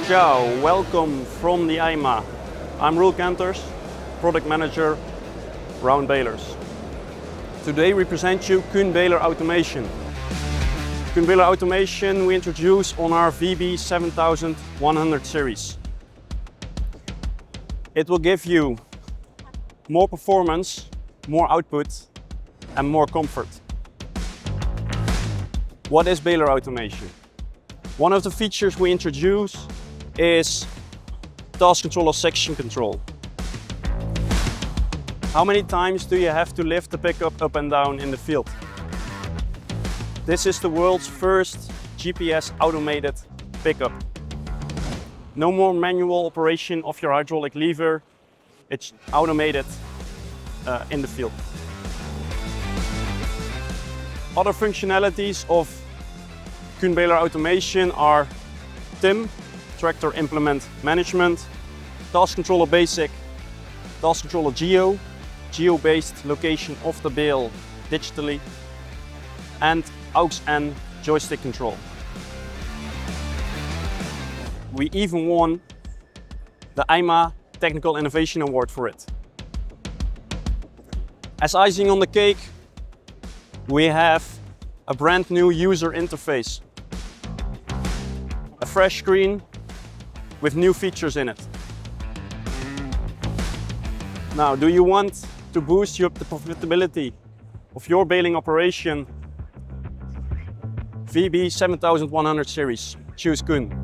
Ciao, welcome from the Eima. I'm Roel Kenters, Product Manager, around balers. Today we present you KUHN Baler Automation. KUHN Baler Automation we introduce on our VB7100 series. It will give you more performance, more output and more comfort. What is baler automation? One of the features we introduce is task controller section control. How many times do you have to lift the pickup up and down in the field? This is the world's first GPS automated pickup. No more manual operation of your hydraulic lever, it's automated in the field. Other functionalities of KUHN Baler Automation are TIM, Tractor Implement Management, Task Controller Basic, Task Controller 𝗀𝗲𝗄, geo-based location of the bale digitally, and AUX-N joystick control. We even won the Eima Technical Innovation Award for it. As icing on the cake, we have a brand new user interface. A fresh screen with new features in it. Now, do you want to boost the profitability of your baling operation? VB7100 series, choose KUHN.